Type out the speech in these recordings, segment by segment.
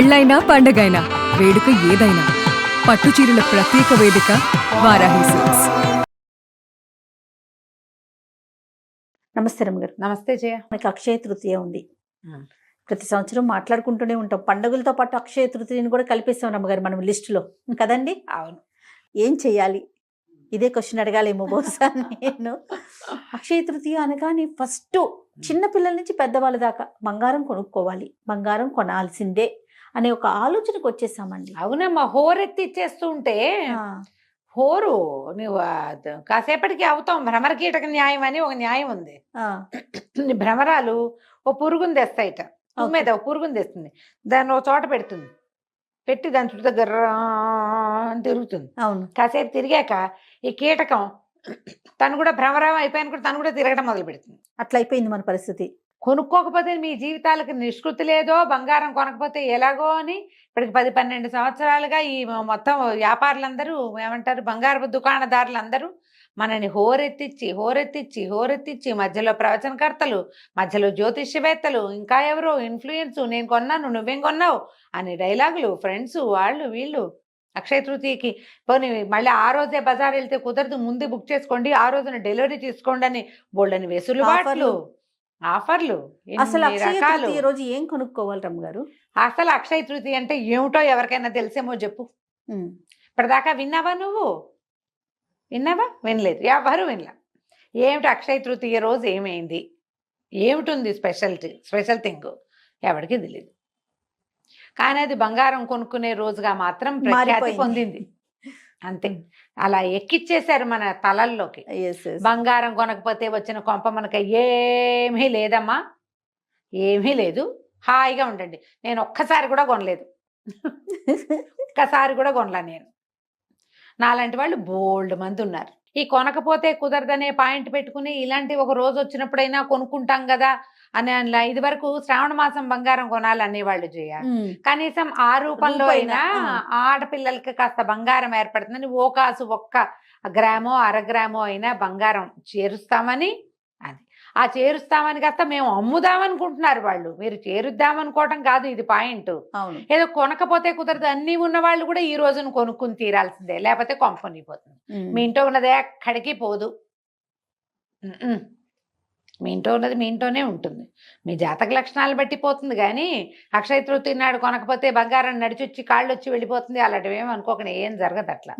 పెళ్ళైనా పండగైనా వేడుక ఏదైనా పట్టు చీరల ప్రత్యేక వేదిక వారాహి సిల్క్స్. నమస్తే రమ్మగారు. నమస్తే జయ. మనకి అక్షయ తృతీయ ఉంది. ప్రతి సంవత్సరం మాట్లాడుకుంటూనే ఉంటాం. పండుగలతో పాటు అక్షయ తృతీయని కూడా కలిపేస్తాం రమ్మగారు మనం లిస్టులో కదండి. అవును. ఏం చెయ్యాలి? ఇదే క్వశ్చన్ అడగాలేమో బహుశా నేను. అక్షయ తృతీయ అనగానే ఫస్ట్ చిన్న పిల్లల నుంచి పెద్దవాళ్ళ దాకా బంగారం కొనుక్కోవాలి, బంగారం కొనాల్సిందే అనే ఒక ఆలోచనకు వచ్చేసామండి. అవునమ్మా, హోరెత్తి ఇచ్చేస్తూ ఉంటే హోరు నువ్వు కాసేపటికి అవుతాం. భ్రమర కీటక న్యాయం అని ఒక న్యాయం ఉంది. భ్రమరాలు ఓ పురుగుని తెస్తాయిట, మీద ఓ పురుగుని తెస్తుంది, దాన్ని ఒక చోట పెడుతుంది, పెట్టి దాని చుట్టూ దగ్గర అని తిరుగుతుంది. అవును. కాసేపు తిరిగాక ఈ కీటకం తను కూడా భ్రమరం అయిపోయాను కూడా తను కూడా తిరగడం మొదలు పెడుతుంది. అట్లా అయిపోయింది మన పరిస్థితి. కొనుక్కోకపోతే మీ జీవితాలకు నిష్కృతి లేదో, బంగారం కొనకపోతే ఎలాగో అని ఇప్పటికి 10-12 సంవత్సరాలుగా ఈ మొత్తం వ్యాపారులందరూ ఏమంటారు, బంగారపు దుకాణదారులందరూ మనని హోరెత్తిచ్చి మధ్యలో ప్రవచనకర్తలు, మధ్యలో జ్యోతిష్యవేత్తలు, ఇంకా ఎవరో ఇన్ఫ్లుయెన్స్, నేను కొన్నాను నువ్వేం కొన్నావు అని డైలాగులు, ఫ్రెండ్స్ వాళ్ళు వీళ్ళు. అక్షయ తృతీయకి పోనీ మళ్ళీ ఆ రోజే బజార్ వెళ్తే కుదరదు, ముందే బుక్ చేసుకోండి, ఆ రోజున డెలివరీ తీసుకోండి అని బోల్డని వెసులుబాట్లు, ఆఫర్లు, అసలు ఎన్ని అక్షయ రకాలు. తృతీయ రోజు ఏం కొనుక్కోవాలి రమ్మగారు? అసలు అక్షయ తృతీయ అంటే ఏమిటో ఎవరికైనా తెలిసేమో చెప్పు. ఇప్పటిదాకా విన్నావా నువ్వు? విన్నావా? వినలేదు, ఎవరు వినలా. ఏమిటి అక్షయ తృతీయ రోజు ఏమైంది, ఏమిటి స్పెషల్ థింగ్ ఎవరికి తెలియదు. కానీ అది బంగారం కొనుక్కునే రోజుగా మాత్రం ప్రఖ్యాతి పొందింది. అంతే, అలా ఎక్కిచ్చేశారు మన తలల్లోకి. బంగారం కొనకపోతే వచ్చిన కొంప మనకి ఏమీ లేదమ్మా, ఏమీ లేదు, హాయిగా ఉండండి. నేను ఒక్కసారి కూడా కొనలేదు, ఒక్కసారి కూడా కొనలా నేను. నాలాంటి వాళ్ళు బోల్డ్ మంది ఉన్నారు. ఈ కొనకపోతే కుదరదనే పాయింట్ పెట్టుకుని ఇలాంటి ఒక రోజు వచ్చినప్పుడైనా కొనుక్కుంటాం కదా అని ఇది వరకు శ్రావణ మాసం బంగారం కొనాలనేవాళ్ళు చేయ. కనీసం ఆ రూపంలో అయినా ఆడపిల్లలకి కాస్త బంగారం ఏర్పడుతుందని ఓ కాసు, 1 గ్రామో 1/2 గ్రామో అయినా బంగారం చేరుస్తామని, అది ఆ చేరుస్తామని కాస్త మేము అమ్ముదామనుకుంటున్నారు వాళ్ళు. మీరు చేరుద్దామనుకోవటం కాదు ఇది పాయింట్. ఏదో కొనకపోతే కుదరదు, అన్ని ఉన్న వాళ్ళు కూడా ఈ రోజును కొనుక్కుని తీరాల్సిందే, లేకపోతే కొంపనిపోతుంది. మీ ఇంట్లో ఉన్నదే ఎక్కడికి పోదు, మీ ఇంట్లో ఉన్నది మీ ఇంట్లోనే ఉంటుంది. మీ జాతక లక్షణాలు బట్టి పోతుంది. కానీ అక్షయ తృతీయ నాడు కొనకపోతే బంగారం నడిచొచ్చి కాళ్ళు వచ్చి వెళ్ళిపోతుంది అలాంటివి ఏమి అనుకోకుండా ఏం జరగదు అట్లా.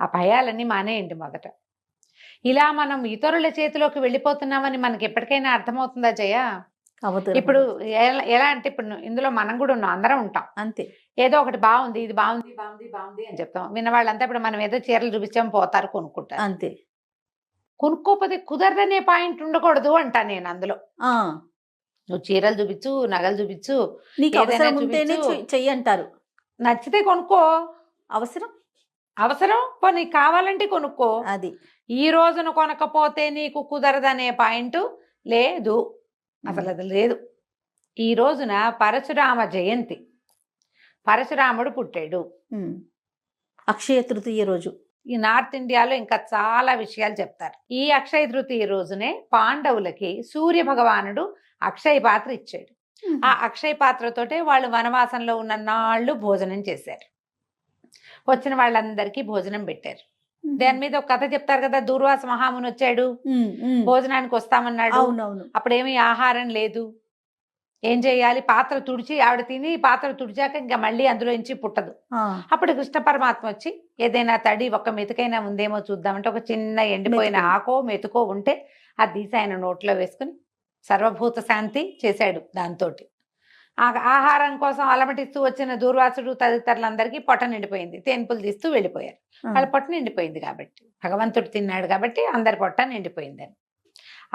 ఆ భయాలన్నీ మానేయండి మొదట. ఇలా మనం ఇతరుల చేతిలోకి వెళ్ళిపోతున్నామని మనకి ఎప్పటికైనా అర్థమవుతుందా జయ? ఇప్పుడు ఎలా అంటే, ఇప్పుడు ఇందులో మనం కూడా ఉన్నాం, అందరం ఉంటాం అంతే. ఏదో ఒకటి బాగుంది, ఇది బాగుంది బాగుంది బాగుంది అని చెప్తాం. విన్న వాళ్ళంతా ఇప్పుడు మనం ఏదో చీరలు చూపించాం పోతారు, కొనుక్కుంటారు. అంతే. కొనుక్కోపోతే కుదరదనే పాయింట్ ఉండకూడదు అంటా నేను అందులో. నువ్వు చీరలు చూపించు, నగలు చూపించు, నీకు అవసరం ఉంటేనే చెయ్యి అంటారు. నచ్చితే కొనుక్కో, అవసరం పోనీ కావాలంటే కొనుక్కో. అది ఈ రోజున కొనకపోతే నీకు కుదరదనే పాయింట్ లేదు, అసలు అది లేదు. ఈ రోజున పరశురామ జయంతి, పరశురాముడు పుట్టాడు అక్షయ తృతీయ రోజు. ఈ నార్త్ ఇండియాలో ఇంకా చాలా విషయాలు చెప్తారు. ఈ అక్షయ తృతీయ రోజునే పాండవులకి సూర్య భగవానుడు అక్షయ పాత్ర ఇచ్చాడు. ఆ అక్షయ పాత్రతోటే వాళ్ళు వనవాసంలో ఉన్న నాళ్ళు భోజనం చేశారు. వచ్చిన వాళ్ళందరికీ భోజనం పెట్టారు. దాని మీద ఒక కథ చెప్తారు కదా, దూర్వాస మహాముని వచ్చాడు, భోజనానికి వస్తామన్నాడు. అప్పుడేమీ ఆహారం లేదు, ఏం చేయాలి, పాత్ర తుడిచి ఆవిడ తిని పాత్ర తుడిచాక ఇంకా మళ్ళీ అందులో నుంచి పుట్టదు. అప్పుడు కృష్ణ పరమాత్మ వచ్చి ఏదైనా తడి ఒక మెతుకైనా ఉందేమో చూద్దామంటే ఒక చిన్న ఎండిపోయిన ఆకో మెతుకో ఉంటే అది తీసి ఆయన నోట్లో వేసుకుని సర్వభూత శాంతి చేశాడు. దాంతో ఆహారం కోసం అలమటిస్తూ వచ్చిన దూర్వాసుడు తదితరులందరికీ పొట్ట నిండిపోయింది. తేన్పులు తీస్తూ వెళ్ళిపోయారు. వాళ్ళ పొట్ట నిండిపోయింది కాబట్టి, భగవంతుడు తిన్నాడు కాబట్టి అందరి పొట్ట నిండిపోయిందని.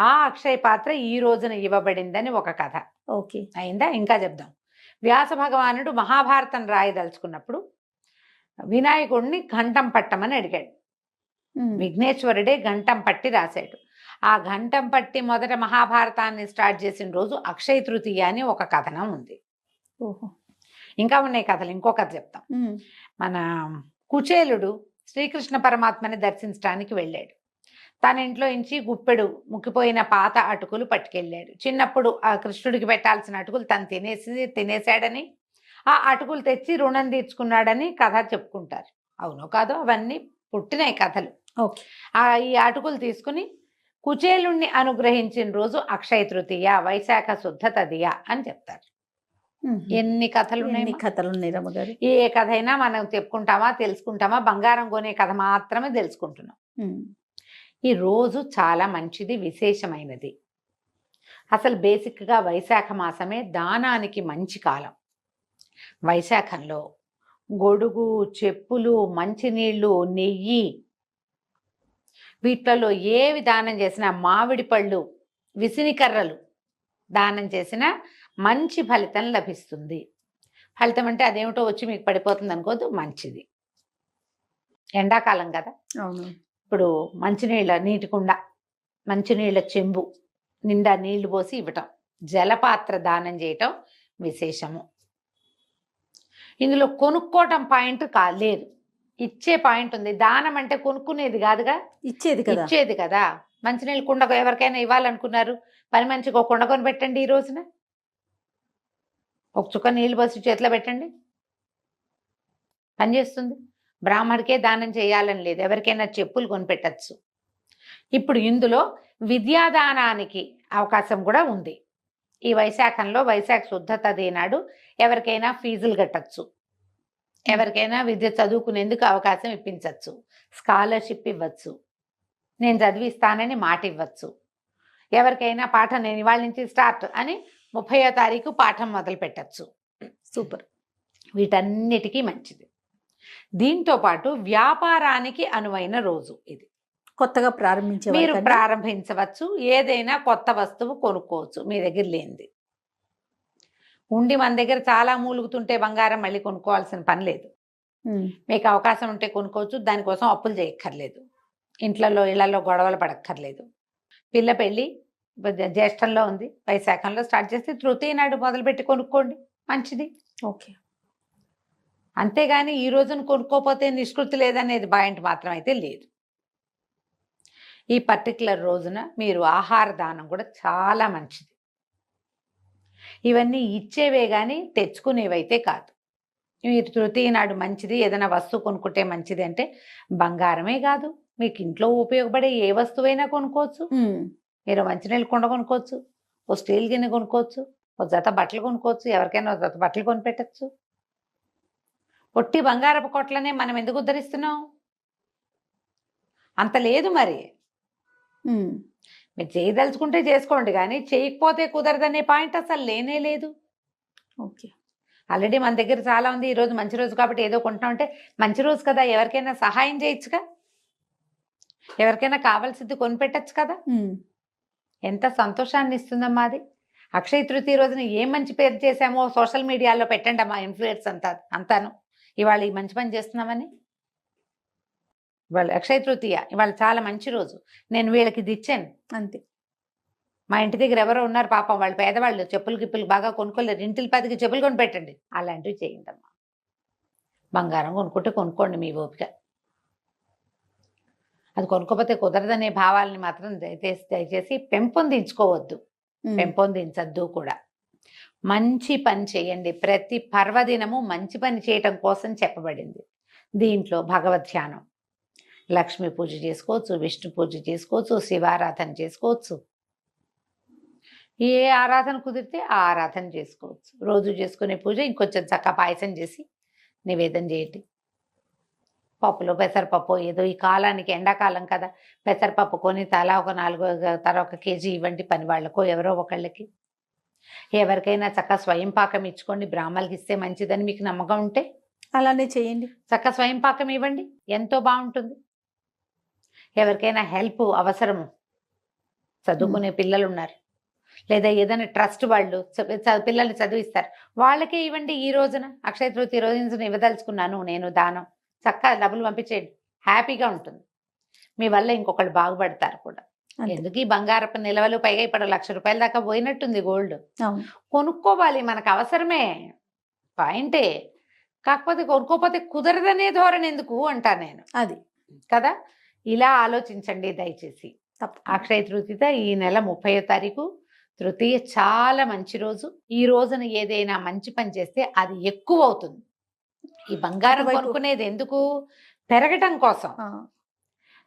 ఆ అక్షయ పాత్ర ఈ రోజున ఇవ్వబడిందని ఒక కథ. ఓకే, అయిందా? ఇంకా చెప్దాం. వ్యాస భగవానుడు మహాభారతం రాయదలుచుకున్నప్పుడు వినాయకుడిని ఘంటం పట్టమని అడిగాడు. విఘ్నేశ్వరుడే ఘంటం పట్టి రాశాడు. ఆ ఘంటం పట్టి మొదట మహాభారతాన్ని స్టార్ట్ చేసిన రోజు అక్షయ తృతీయ అని ఒక కథనం ఉంది. ఇంకా ఉన్నాయి కథలు, ఇంకో కథ చెప్తాం. మన కుచేలుడు శ్రీకృష్ణ పరమాత్మని దర్శించడానికి వెళ్ళాడు. తన ఇంట్లో నుంచి గుప్పెడు ముక్కిపోయిన పాత అటుకులు పట్టుకెళ్ళాడు. చిన్నప్పుడు ఆ కృష్ణుడికి పెట్టాల్సిన అటుకులు తను తినేసాడని ఆ అటుకులు తెచ్చి రుణం తీర్చుకున్నాడని కథ చెప్పుకుంటారు. అవునో కాదో అవన్నీ పుట్టినాయి కథలు. ఓకే. ఈ అటుకులు తీసుకుని కుచేలుణ్ణి అనుగ్రహించిన రోజు అక్షయ తృతీయ, వైశాఖ శుద్ధ తదియ అని చెప్తారు. ఎన్ని కథలు ఎన్ని ఉన్నాయి. కథలు ఉన్నాయి రమ్మగారు. ఏ కథ అయినా మనం చెప్పుకుంటామా, తెలుసుకుంటామా? బంగారం కొనే కథ మాత్రమే తెలుసుకుంటున్నాం. ఈ రోజు చాలా మంచిది, విశేషమైనది. అసలు బేసిక్గా వైశాఖ మాసమే దానానికి మంచి కాలం. వైశాఖంలో గొడుగు, చెప్పులు, మంచినీళ్ళు, నెయ్యి, వీటిలలో ఏవి దానం చేసినా, మామిడి పళ్ళు, విసినికర్రలు దానం చేసినా మంచి ఫలితం లభిస్తుంది. ఫలితం అంటే అదేమిటో వచ్చి మీకు పడిపోతుంది అనుకోద్దు, మంచిది. ఎండాకాలం కదా, అవును. ఇప్పుడు మంచినీళ్ళ నీటి కుండ, మంచినీళ్ళ చెంబు నిండా నీళ్లు పోసి ఇవ్వటం, జలపాత్ర దానం చేయటం విశేషము. ఇందులో కొనుక్కోవటం పాయింట్ లేదు, ఇచ్చే పాయింట్ ఉంది. దానం అంటే కొనుక్కునేది కాదుగా, ఇచ్చేది కదా. మంచినీళ్ళు కుండ ఎవరికైనా ఇవ్వాలనుకున్నారు, పని మంచిగా ఒక కుండ కొని పెట్టండి. ఈ రోజున ఒక చుక్క నీళ్ళు పోసి చేతిలో పెట్టండి, పనిచేస్తుంది. బ్రాహ్మడికే దానం చేయాలని లేదు, ఎవరికైనా చెప్పులు కొనిపెట్టచ్చు. ఇప్పుడు ఇందులో విద్యాదానానికి అవకాశం కూడా ఉంది. ఈ వైశాఖంలో వైశాఖ శుద్ధ తది నాడు ఎవరికైనా ఫీజులు కట్టచ్చు, ఎవరికైనా విద్య చదువుకునేందుకు అవకాశం ఇప్పించవచ్చు, స్కాలర్షిప్ ఇవ్వచ్చు, నేను చదివిస్తానని మాట ఇవ్వచ్చు. ఎవరికైనా పాఠం నేను ఇవాళ నుంచి స్టార్ట్ అని 30వ తారీఖు పాఠం మొదలు పెట్టచ్చు. సూపర్. వీటన్నిటికీ మంచిది. దీంతో పాటు వ్యాపారానికి అనువైన రోజు ఇది. కొత్తగా ప్రారంభించే మీరు ప్రారంభించవచ్చు, ఏదైనా కొత్త వస్తువు కొనుక్కోవచ్చు మీ దగ్గర లేనిది. ఉండి మన దగ్గర చాలా మూలుగుతుంటే బంగారం మళ్ళీ కొనుక్కోవాల్సిన పని లేదు. మీకు అవకాశం ఉంటే కొనుక్కోవచ్చు, దానికోసం అప్పులు చేయక్కర్లేదు, ఇళ్లలో గొడవలు పడక్కర్లేదు. పిల్ల పెళ్ళి జ్యేష్ఠంలో ఉంది, వైశాఖంలో స్టార్ట్ చేస్తే తృతీయ నాడు మొదలుపెట్టి కొనుక్కోండి, మంచిది. ఓకే. అంతేగాని ఈ రోజున కొనుక్కోపోతే నిష్కృతి లేదనేది పాయింట్ మాత్రం అయితే లేదు. ఈ పర్టికులర్ రోజున మీరు ఆహార దానం కూడా చాలా మంచిది. ఇవన్నీ ఇచ్చేవే కానీ తెచ్చుకునేవైతే కాదు. మీరు తృతీయ నాడు మంచిది, ఏదైనా వస్తువు కొనుక్కుంటే మంచిది అంటే బంగారమే కాదు, మీకు ఇంట్లో ఉపయోగపడే ఏ వస్తువైనా కొనుక్కోవచ్చు. మీరు మంచినీళ్ళు కుండ కొనుక్కోవచ్చు, ఓ స్టీల్ గిన్నె కొనుక్కోవచ్చు, ఓ జత బట్టలు కొనుక్కోవచ్చు, ఎవరికైనా ఓ జత బట్టలు కొనిపెట్టచ్చు. ఒట్టి బంగారపు కొట్లనే మనం ఎందుకు ఉద్ధరిస్తున్నాం? అంత లేదు మరి. మీరు చేయదలుచుకుంటే చేసుకోండి, కానీ చేయకపోతే కుదరదనే పాయింట్ అసలు లేనే లేదు. ఓకే. ఆల్రెడీ మన దగ్గర చాలా ఉంది. ఈరోజు మంచి రోజు కాబట్టి ఏదో కొంటున్నామంటే మంచి రోజు కదా, ఎవరికైనా సహాయం చేయొచ్చుగా, ఎవరికైనా కావాల్సింది కొనిపెట్టచ్చు కదా. ఎంత సంతోషాన్ని ఇస్తుందమ్మా అది. అక్షయ తృతీయ రోజున ఏం మంచి పేరు చేశామో సోషల్ మీడియాలో పెట్టండి అమ్మా, ఇన్ఫ్లుయెన్స్ అంతాను ఇవాళ ఈ మంచి పని చేస్తున్నామని. ఇవాళ అక్షయ తృతీయ, ఇవాళ చాలా మంచి రోజు, నేను వీళ్ళకి ఇది ఇచ్చాను అంతే. మా ఇంటి దగ్గర ఎవరో ఉన్నారు పాపం, వాళ్ళు పేదవాళ్ళు, చెప్పులు గిప్పులు బాగా కొనుక్కోలేరు, ఇంటికి 10కి చెప్పులు కొని పెట్టండి, అలాంటివి చేయండి అమ్మా. బంగారం కొనుక్కుంటే కొనుక్కోండి మీ ఓపిక. అది కొనుక్కోపోతే కుదరదనే భావాలని మాత్రం దయచేసి పెంపొందించుకోవద్దు, పెంపొందించద్దు కూడా. మంచి పని చేయండి. ప్రతి పర్వదినము మంచి పని చేయటం కోసం చెప్పబడింది. దీంట్లో భగవద్ ధ్యానం, లక్ష్మీ పూజ చేసుకోవచ్చు, విష్ణు పూజ చేసుకోవచ్చు, శివారాధన చేసుకోవచ్చు, ఏ ఆరాధన కుదిరితే ఆ ఆరాధన చేసుకోవచ్చు. రోజు చేసుకునే పూజ ఇంకొంచెం చక్కగా పాయసం చేసి నివేదన చేయండి. పప్పులో పెసరపప్పు ఏదో ఈ కాలానికి ఎండాకాలం కదా, పెసరపప్పు కొని తలా ఒక 1 కేజీ ఇవ్వండి పని వాళ్ళకో ఎవరో ఒకళ్ళకి. ఎవరికైనా చక్కగా స్వయం పాకం ఇచ్చుకోండి, బ్రాహ్మణులకి ఇస్తే మంచిదని మీకు నమ్మకం ఉంటే అలానే చేయండి. చక్కగా స్వయం పాకం ఇవ్వండి, ఎంతో బాగుంటుంది. ఎవరికైనా హెల్ప్ అవసరము, చదువుకునే పిల్లలు ఉన్నారు, లేదా ఏదైనా ట్రస్ట్ వాళ్ళు పిల్లల్ని చదివిస్తారు, వాళ్ళకే ఇవ్వండి. ఈ రోజున అక్షయ తృతీయ రోజున ఇవ్వదలుచుకున్నాను నేను దానం, చక్కగా డబ్బులు పంపించేయండి, హ్యాపీగా ఉంటుంది. మీ వల్ల ఇంకొకళ్ళు బాగుపడతారు కూడా. ఎందుకు ఈ బంగారపు నిల్వలు, పైగా ఇప్పుడు 1,00,000 రూపాయల దాకా పోయినట్టుంది గోల్డ్. కొనుక్కోవాలి, మనకు అవసరమే, పాయింటే. కాకపోతే కొనుక్కోపోతే కుదరదనే ధోరణి ఎందుకు అంటా నేను, అది కదా. ఇలా ఆలోచించండి దయచేసి. అక్షయ తృతీయ ఈ నెల 30వ తారీఖు, తృతీయ చాలా మంచి రోజు. ఈ రోజున ఏదైనా మంచి పని చేస్తే అది ఎక్కువ అవుతుంది. ఈ బంగారం అటువైపు- కొనుక్కునేది ఎందుకు? పెరగటం కోసం. ఆ,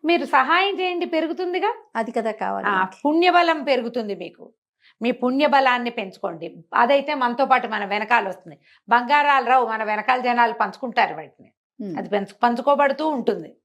మీరు సహాయం చేయండి, పెరుగుతుందిగా. అది కదా కావాలి మనకి. పుణ్యబలం పెరుగుతుంది మీకు. మీ పుణ్యబలాన్ని పెంచుకోండి. అదైతే మనతో పాటు మన వెనకాల వస్తుంది. బంగారాలు రావు, మన వెనకాల జనాలు పంచుకుంటారు వాటిని. ఉమ్. అది పంచుకోబడుతూ ఉంటుంది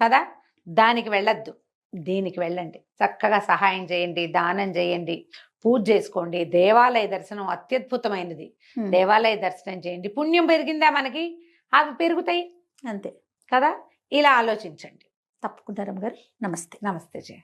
కదా. దానికి వెళ్ళొద్దు, దీనికి వెళ్ళండి. చక్కగా సహాయం చేయండి, దానం చేయండి, పూజ చేసుకోండి. దేవాలయ దర్శనం అత్యద్భుతమైనది. ఉమ్. దేవాలయ దర్శనం చేయండి. పుణ్యం పెరిగిందా మనకి, అవి పెరుగుతాయి అంతే. కదా. ఇలా ఆలోచించండి. తప్పకుండా రమ్మగారు. నమస్తే. నమస్తే జయ.